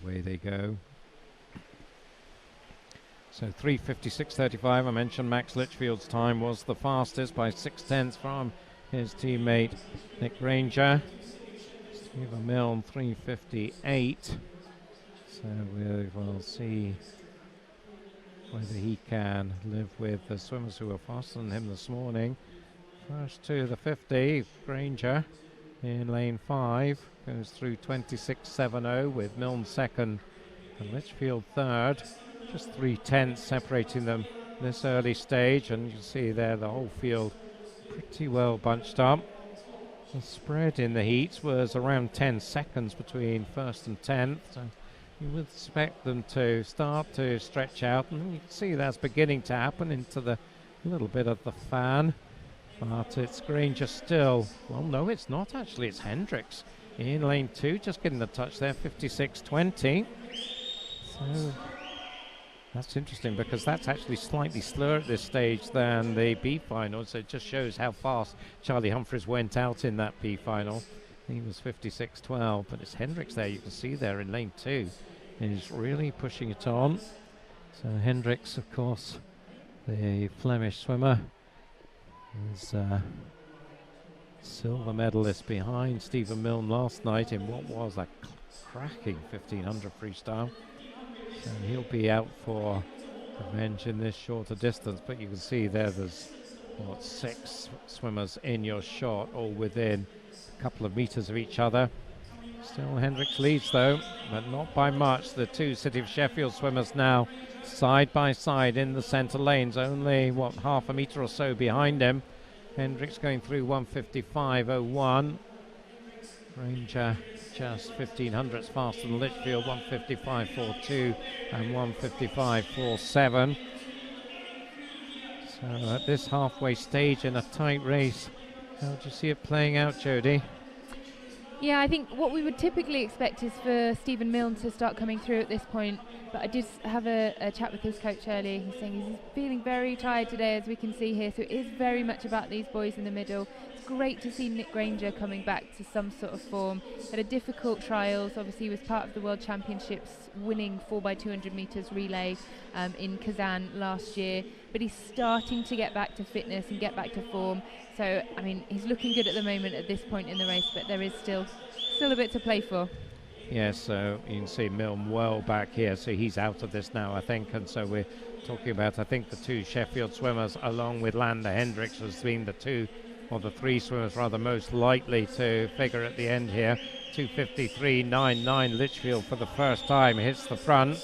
away they go. So 3:56.35, I mentioned Max Litchfield's time was the fastest by 6/10 from his teammate Nick Grainger. Stephen Milne 3:58. So we will see whether he can live with the swimmers who were faster than him this morning. First to the 50, Grainger in lane 5 goes through 26.70 with Milne second and Litchfield third. Just 3/10 separating them this early stage, and you can see there the whole field pretty well bunched up. The spread in the heats was around 10 seconds between first and 10th, so you would expect them to start to stretch out, and you can see that's beginning to happen into the little bit of the fan. But it's Grainger still. Well, no, it's not actually. It's Hendricks in lane 2, just getting the touch there, 56.20. So that's interesting because that's actually slightly slower at this stage than the B final. So it just shows how fast Charlie Humphries went out in that B final. He was 56.12, but it's Hendricks there. You can see there in lane 2. And he's really pushing it on. So Hendricks, of course, the Flemish swimmer, is silver medalist behind Stephen Milne last night in what was a cracking 1500 freestyle. So he'll be out for revenge in this shorter distance, but you can see there's what, 6 swimmers in your shot, all within a couple of meters of each other. Still Hendricks leads though, but not by much. The 2 City of Sheffield swimmers now side by side in the centre lanes, only what, half a metre or so behind him. Hendricks going through 1:55.01. Grainger just 1500ths faster than Litchfield, 1:55.42 and 1:55.47. So at this halfway stage in a tight race, how do you see it playing out, Jodie? Yeah, I think what we would typically expect is for Stephen Milne to start coming through at this point, but I did have a chat with his coach earlier. He's saying he's feeling very tired today, as we can see here, so it is very much about these boys in the middle. It's great to see Nick Grainger coming back to some sort of form. Had a difficult trials, obviously he was part of the World Championships, winning 4x200 metres relay in Kazan last year, but he's starting to get back to fitness and get back to form. So, I mean, he's looking good at the moment at this point in the race, but there is still a bit to play for. Yes, so you can see Milne well back here, so he's out of this now, I think, and so we're talking about, I think, the 2 Sheffield swimmers along with Lander Hendricks as being the 2 or the 3 swimmers rather most likely to figure at the end here. 2:53.99 Litchfield for the first time hits the front.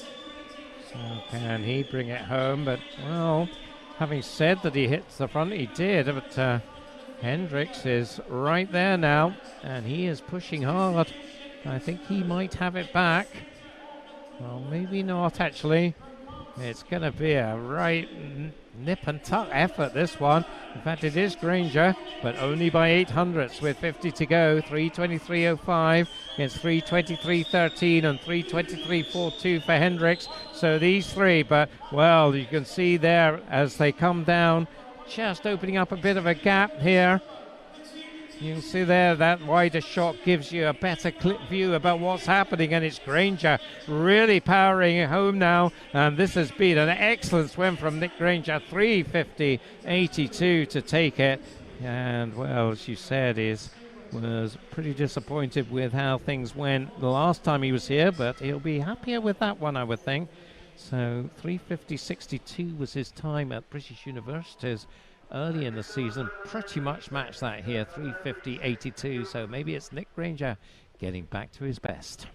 So can he bring it home? But, well, having said that he hits the front, he did, but Hendricks is right there now, and he is pushing hard. I think he might have it back. Well, maybe not, actually. It's going to be a right nip and tuck effort, this one. In fact, it is Grainger, but only by 800ths with 50 to go. 3:23.05 against 3:23.13 and 3:23.42 for Hendricks. So these 3, but, well, you can see there as they come down, just opening up a bit of a gap here. You can see there that wider shot gives you a better clip view about what's happening, and it's Grainger really powering it home now, and this has been an excellent swim from Nick Grainger, 3:50.82 to take it. And, well, as you said, was pretty disappointed with how things went the last time he was here, but he'll be happier with that one, I would think. So 3:50.62 was his time at British Universities early in the season. Pretty much matched that here, 3:50.82. So maybe it's Nick Grainger getting back to his best.